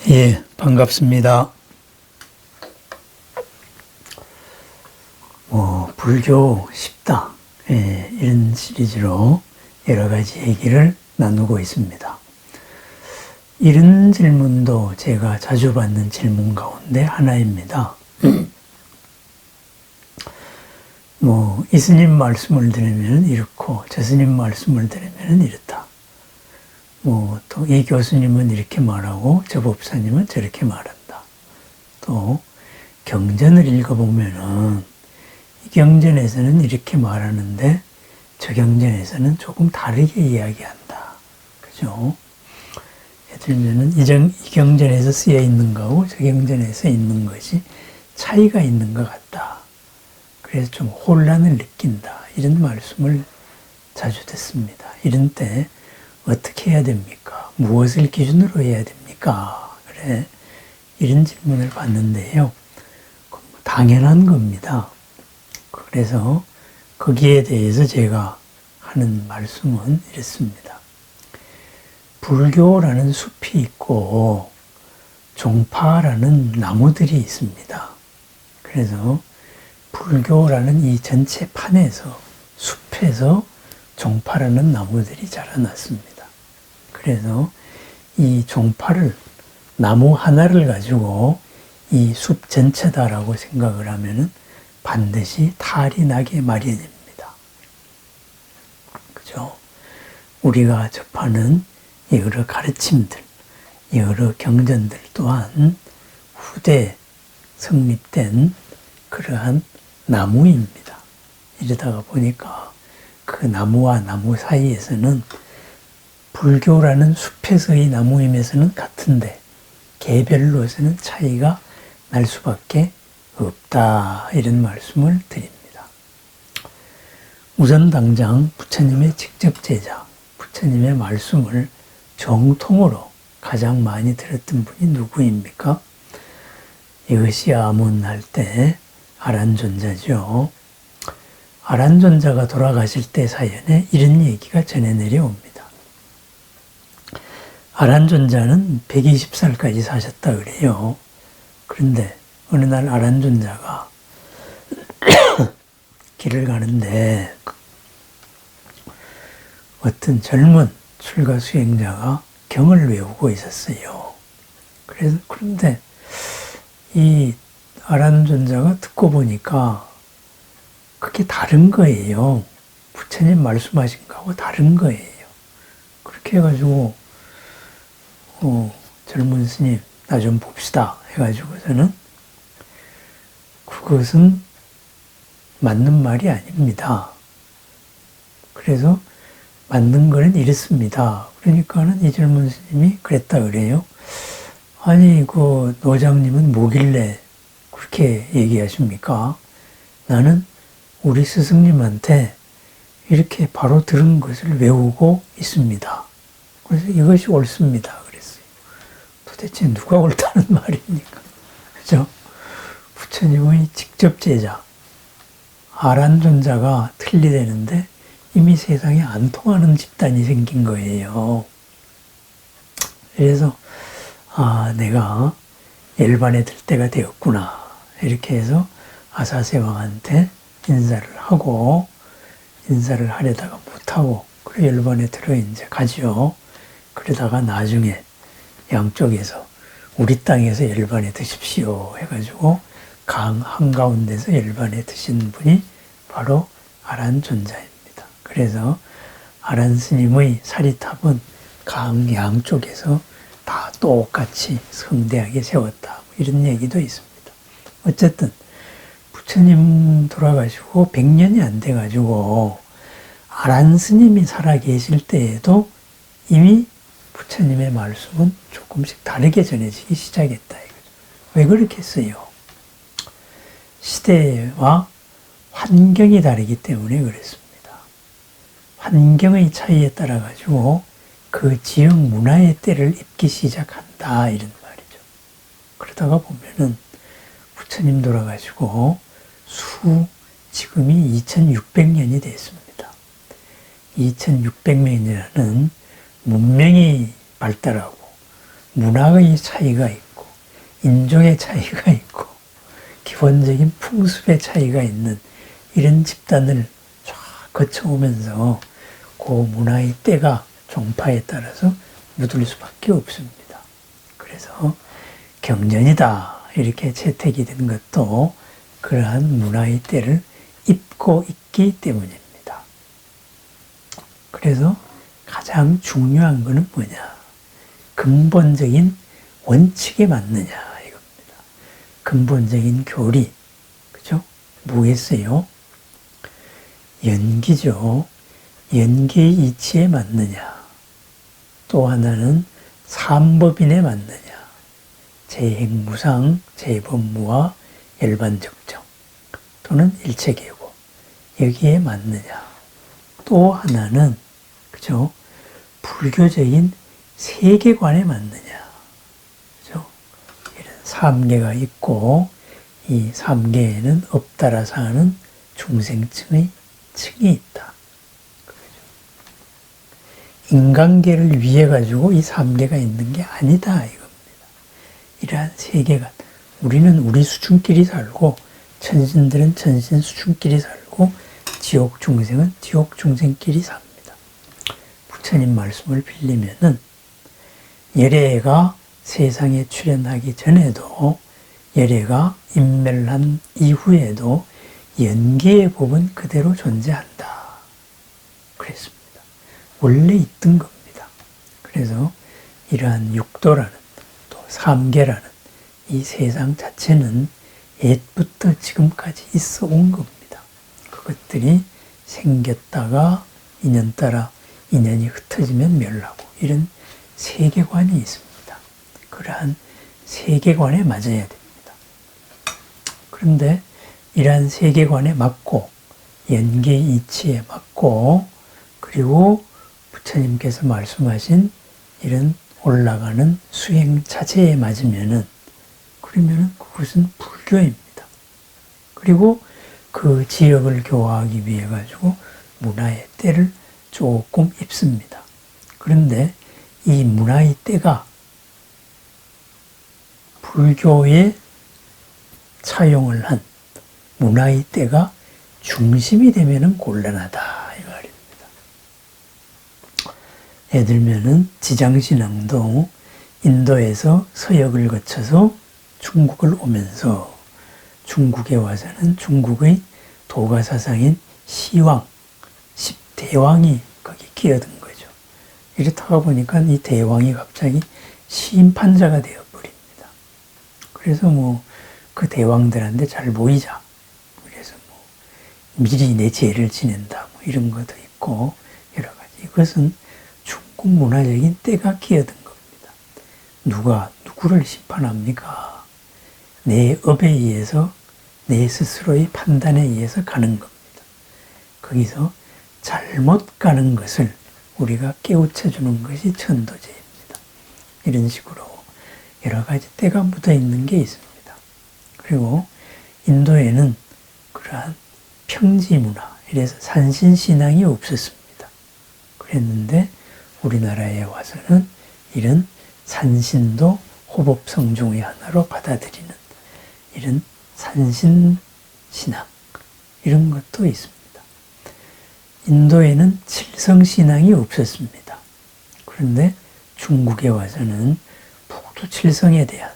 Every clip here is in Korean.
예, 반갑습니다. 불교 쉽다. 예, 이런 시리즈로 여러 가지 얘기를 나누고 있습니다. 이런 질문도 제가 자주 받는 질문 가운데 하나입니다. 이 스님 말씀을 들으면 이렇고, 저 스님 말씀을 들으면 이렇다. 또 이 교수님은 이렇게 말하고 저 법사님은 저렇게 말한다. 또 경전을 읽어보면은 이 경전에서는 이렇게 말하는데 저 경전에서는 조금 다르게 이야기한다. 그죠? 예를 들면은 이 경전에서 쓰여 있는 거하고 저 경전에서 있는 것이 차이가 있는 것 같다. 그래서 좀 혼란을 느낀다. 이런 말씀을 자주 듣습니다. 이런 때 어떻게 해야 됩니까? 무엇을 기준으로 해야 됩니까? 그래. 이런 질문을 받는데요. 당연한 겁니다. 그래서 거기에 대해서 제가 하는 말씀은 이렇습니다. 불교라는 숲이 있고 종파라는 나무들이 있습니다. 그래서 불교라는 이 전체 판에서 숲에서 종파라는 나무들이 자라났습니다. 그래서 이 종파를 나무 하나를 가지고 이 숲 전체다라고 생각을 하면은 반드시 탈이 나게 마련입니다. 그죠? 우리가 접하는 여러 가르침들, 여러 경전들 또한 후대 성립된 그러한 나무입니다. 이러다가 보니까 그 나무와 나무 사이에서는 불교라는 숲에서의 나무임에서는 같은데 개별로서는 차이가 날 수밖에 없다. 이런 말씀을 드립니다. 우선 당장 부처님의 직접 제자, 부처님의 말씀을 정통으로 가장 많이 들었던 분이 누구입니까? 이것이 아문할 때 아란존자죠. 아란존자가 돌아가실 때 사연에 이런 얘기가 전해 내려옵니다. 아란존자는 120살까지 사셨다 그래요. 그런데 어느 날 아란존자가 길을 가는데 어떤 젊은 출가 수행자가 경을 외우고 있었어요. 그런데 이 아란존자가 듣고 보니까 그게 다른 거예요. 부처님 말씀하신 거하고 다른 거예요. 그렇게 해가지고 젊은 스님 나 좀 봅시다 해가지고서는 그것은 맞는 말이 아닙니다. 그래서 맞는 거는 이렇습니다. 그러니까는 이 젊은 스님이 그랬다 그래요. 아니 그 노장님은 뭐길래 그렇게 얘기하십니까? 나는 우리 스승님한테 이렇게 바로 들은 것을 외우고 있습니다. 그래서 이것이 옳습니다. 그랬어요. 도대체 누가 옳다는 말입니까? 그죠? 부처님의 직접 제자, 아란존자가 틀리대는데 이미 세상에 안 통하는 집단이 생긴 거예요. 그래서, 내가 열반에 들 때가 되었구나. 이렇게 해서 아사세왕한테 인사를 하고, 인사를 하려다가 못하고, 그래 열반에 들어 이제 가죠. 그러다가 나중에 양쪽에서 우리 땅에서 열반에 드십시오 해가지고 강 한가운데서 열반에 드신 분이 바로 아란존자입니다. 그래서 아란 스님의 사리탑은 강 양쪽에서 다 똑같이 성대하게 세웠다. 이런 얘기도 있습니다. 어쨌든 부처님 돌아가시고 100년이 안 돼가지고 아란 스님이 살아계실 때에도 이미 부처님의 말씀은 조금씩 다르게 전해지기 시작했다. 이거죠. 왜 그렇게 했어요? 시대와 환경이 다르기 때문에 그랬습니다. 환경의 차이에 따라 가지고 그 지역 문화의 때를 입기 시작한다. 이런 말이죠. 그러다가 보면은 부처님 돌아가시고 지금이 2600년이 됐습니다. 2600년이라는 문명이 발달하고 문화의 차이가 있고 인종의 차이가 있고 기본적인 풍습의 차이가 있는 이런 집단을 쫙 거쳐오면서 그 문화의 때가 종파에 따라서 묻을 수밖에 없습니다. 그래서 경전이다 이렇게 채택이 된 것도 그러한 문화의 때를 입고 있기 때문입니다. 그래서 가장 중요한 것은 뭐냐? 근본적인 원칙에 맞느냐 이겁니다. 근본적인 교리, 그죠? 뭐겠어요? 연기죠. 연기의 이치에 맞느냐. 또 하나는 삼법인에 맞느냐. 재행무상, 재법무와 열반적정 또는 일체계고 여기에 맞느냐. 또 하나는 그죠? 불교적인 세계관에 맞느냐. 그죠? 이런 삼계가 있고 이 삼계에는 업따라서 하는 중생층의 층이 있다. 그죠? 인간계를 위해 가지고 이 삼계가 있는 게 아니다 이겁니다. 이러한 세계관. 우리는 우리 수준끼리 살고 천신들은 천신 수준끼리 살고 지옥 중생은 지옥 중생끼리 삽니다. 부처님 말씀을 빌리면은 열애가 세상에 출현하기 전에도 열애가 인멸한 이후에도 연계의 법은 그대로 존재한다. 그랬습니다. 원래 있던 겁니다. 그래서 이러한 육도라는 또 삼계라는 이 세상 자체는 옛부터 지금까지 있어 온 겁니다. 그것들이 생겼다가 인연 따라 인연이 흩어지면 멸하고 이런 세계관이 있습니다. 그러한 세계관에 맞아야 됩니다. 그런데 이러한 세계관에 맞고 연계 이치에 맞고 그리고 부처님께서 말씀하신 이런 올라가는 수행 자체에 맞으면은 그러면은 그것은 불교입니다. 그리고 그 지역을 교화하기 위해 가지고 문화의 때를 조금 입습니다. 그런데 이 문화의 때가 불교에 차용을 한 문화의 때가 중심이 되면은 곤란하다 이 말입니다. 예를 들면은 지장신앙도 인도에서 서역을 거쳐서 중국을 오면서 중국에 와서는 중국의 도가사상인 시왕, 10대왕이 거기 끼어든 거죠. 이렇다가 보니까 이 대왕이 갑자기 심판자가 되어버립니다. 그래서 그 대왕들한테 잘 보이자. 그래서 미리 내 죄를 지낸다. 이런 것도 있고 여러 가지. 이것은 중국 문화적인 때가 끼어든 겁니다. 누가 누구를 심판합니까? 내 업에 의해서 내 스스로의 판단에 의해서 가는 겁니다. 거기서 잘못 가는 것을 우리가 깨우쳐 주는 것이 천도제입니다. 이런 식으로 여러 가지 때가 묻어 있는 게 있습니다. 그리고 인도에는 그러한 평지 문화, 이래서 산신신앙이 없었습니다. 그랬는데 우리나라에 와서는 이런 산신도 호법성 중의 하나로 받아들이는 이런 산신신앙 이런 것도 있습니다. 인도에는 칠성신앙이 없었습니다. 그런데 중국에 와서는 북두 칠성에 대한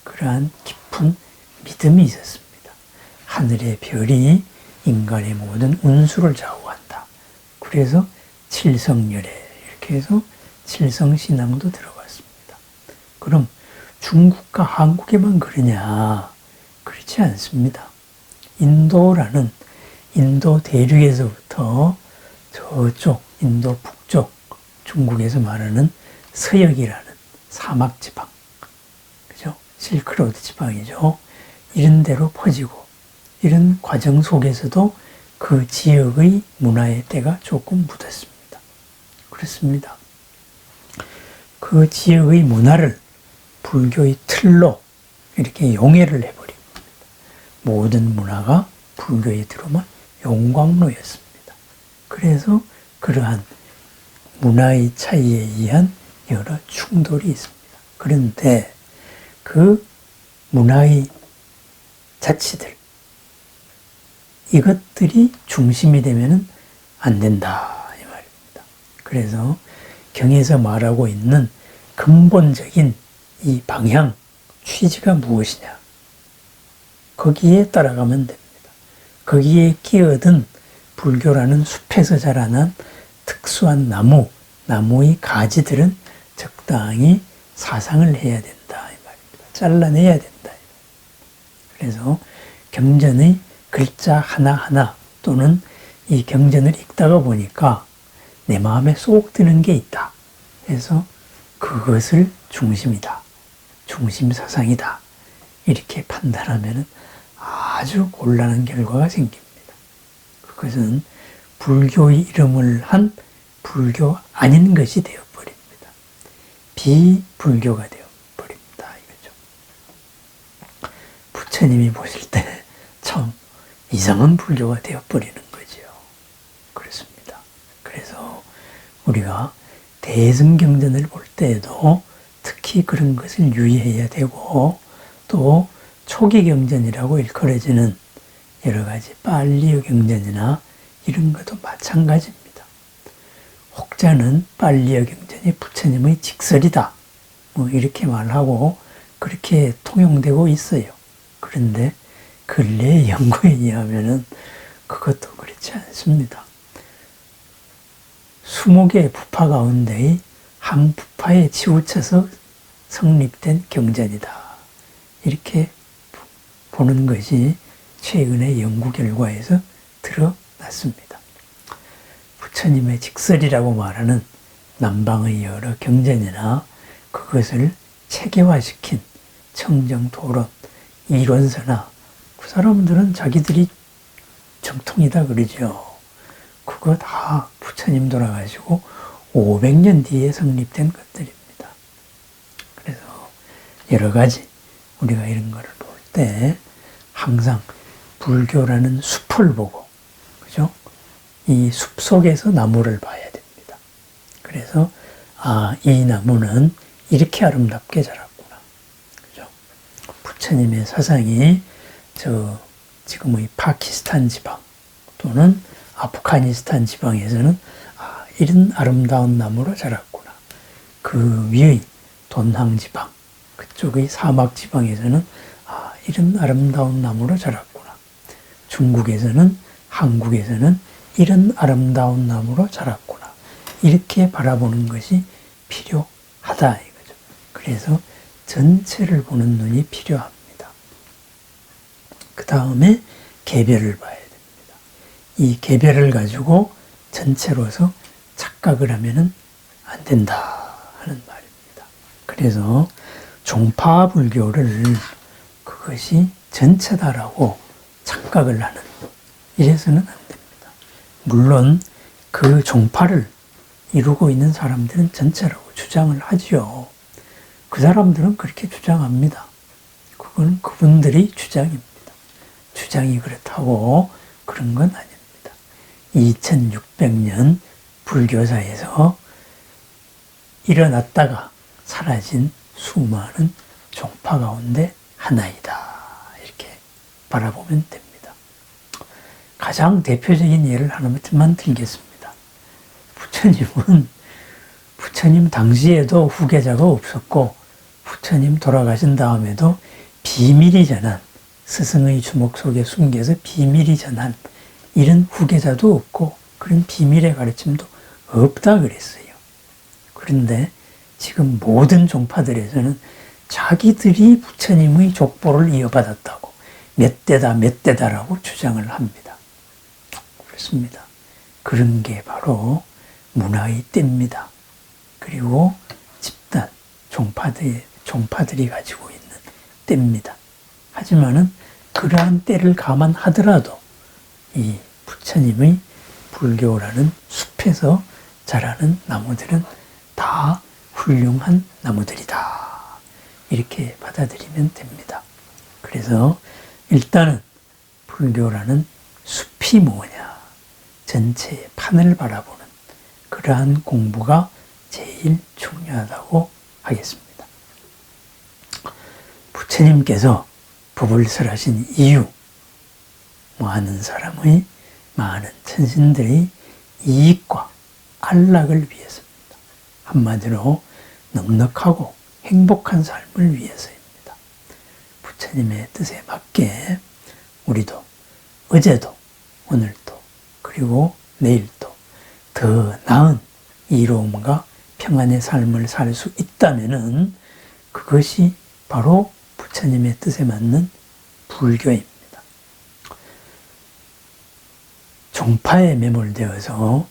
그러한 깊은 믿음이 있었습니다. 하늘의 별이 인간의 모든 운수를 좌우한다. 그래서 칠성열애 이렇게 해서 칠성신앙도 들어갔습니다. 그럼 중국과 한국에만 그러냐? 그렇지 않습니다. 인도라는 인도 대륙에서부터 저쪽 인도 북쪽 중국에서 말하는 서역이라는 사막 지방, 그죠? 실크로드 지방이죠. 이런 데로 퍼지고 이런 과정 속에서도 그 지역의 문화의 때가 조금 묻었습니다. 그렇습니다. 그 지역의 문화를 불교의 틀로 이렇게 용해를 해버립니다. 모든 문화가 불교에 들어오면 용광로였습니다. 그래서 그러한 문화의 차이에 의한 여러 충돌이 있습니다. 그런데 그 문화의 자치들, 이것들이 중심이 되면은 안 된다 이 말입니다. 그래서 경에서 말하고 있는 근본적인 이 방향, 취지가 무엇이냐, 거기에 따라가면 됩니다. 거기에 끼어든 불교라는 숲에서 자라난 특수한 나무의 가지들은 적당히 사상을 해야 된다 이 말입니다. 잘라내야 된다. 그래서 경전의 글자 하나하나 또는 이 경전을 읽다가 보니까 내 마음에 쏙 드는 게 있다. 그래서 그것을 중심이다. 중심 사상이다. 이렇게 판단하면 아주 곤란한 결과가 생깁니다. 그것은 불교의 이름을 한 불교 아닌 것이 되어버립니다. 비불교가 되어버립니다. 이거죠. 부처님이 보실 때 참 이상한 불교가 되어버리는 거죠. 그렇습니다. 그래서 우리가 대승경전을 볼 때에도 특히 그런 것을 유의해야 되고, 또 초기 경전이라고 일컬어지는 여러 가지 빨리어 경전이나 이런 것도 마찬가지입니다. 혹자는 빨리어 경전이 부처님의 직설이다, 뭐 이렇게 말하고 그렇게 통용되고 있어요. 그런데 근래 연구에 의하면은 그것도 그렇지 않습니다. 20개의 부파 가운데의 한 부파에 치우쳐서 성립된 경전이다. 이렇게 보는 것이 최근의 연구 결과에서 드러났습니다. 부처님의 직설이라고 말하는 남방의 여러 경전이나 그것을 체계화시킨 청정토론, 이론서나 그 사람들은 자기들이 정통이다 그러죠. 그거 다 부처님 돌아가시고 500년 뒤에 성립된 것들입니다. 그래서 여러 가지 우리가 이런 거를 볼 때 항상 불교라는 숲을 보고, 그죠? 이 숲 속에서 나무를 봐야 됩니다. 그래서 이 나무는 이렇게 아름답게 자랐구나. 그죠? 부처님의 사상이 지금의 파키스탄 지방 또는 아프가니스탄 지방에서는 이런 아름다운 나무로 자랐구나. 그 위의 돈항 지방, 그쪽의 사막 지방에서는 이런 아름다운 나무로 자랐구나. 중국에서는, 한국에서는 이런 아름다운 나무로 자랐구나. 이렇게 바라보는 것이 필요하다 이거죠. 그래서 전체를 보는 눈이 필요합니다. 그 다음에 개별을 봐야 됩니다. 이 개별을 가지고 전체로서 착각을 하면은 안 된다 하는 말입니다. 그래서 종파 불교를 그것이 전체다라고 착각을 하는, 이래서는 안 됩니다. 물론 그 종파를 이루고 있는 사람들은 전체라고 주장을 하지요. 그 사람들은 그렇게 주장합니다. 그건 그분들의 주장입니다. 주장이 그렇다고 그런 건 아닙니다. 2600년 불교사에서 일어났다가 사라진 수많은 종파 가운데 하나이다. 이렇게 바라보면 됩니다. 가장 대표적인 예를 하나만 들겠습니다. 부처님 당시에도 후계자가 없었고, 부처님 돌아가신 다음에도 비밀이 전한, 스승의 주목 속에 숨겨서 비밀이 전한 이런 후계자도 없고 그런 비밀의 가르침도 없다 그랬어요. 그런데 지금 모든 종파들에서는 자기들이 부처님의 족보를 이어받았다고 몇 대다라고 주장을 합니다. 그렇습니다. 그런 게 바로 문화의 때입니다. 그리고 집단, 종파들이 가지고 있는 때입니다. 하지만은 그러한 때를 감안하더라도 이 부처님의 불교라는 숲에서 자라는 나무들은 다 훌륭한 나무들이다. 이렇게 받아들이면 됩니다. 그래서 일단은 불교라는 숲이 뭐냐, 전체의 판을 바라보는 그러한 공부가 제일 중요하다고 하겠습니다. 부처님께서 법을 설하신 이유, 많은 사람의, 많은 천신들의 이익과 안락을 위해서입니다. 한마디로 넉넉하고 행복한 삶을 위해서입니다. 부처님의 뜻에 맞게 우리도 어제도 오늘도 그리고 내일도 더 나은 이로움과 평안의 삶을 살 수 있다면은 그것이 바로 부처님의 뜻에 맞는 불교입니다. 종파에 매몰되어서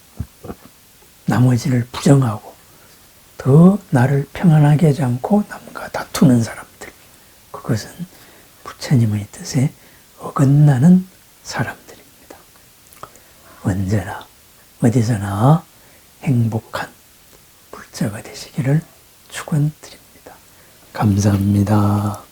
나머지를 부정하고 더 나를 평안하게 하지 않고 남과 다투는 사람들, 그것은 부처님의 뜻에 어긋나는 사람들입니다. 언제나 어디서나 행복한 불자가 되시기를 축원드립니다. 감사합니다.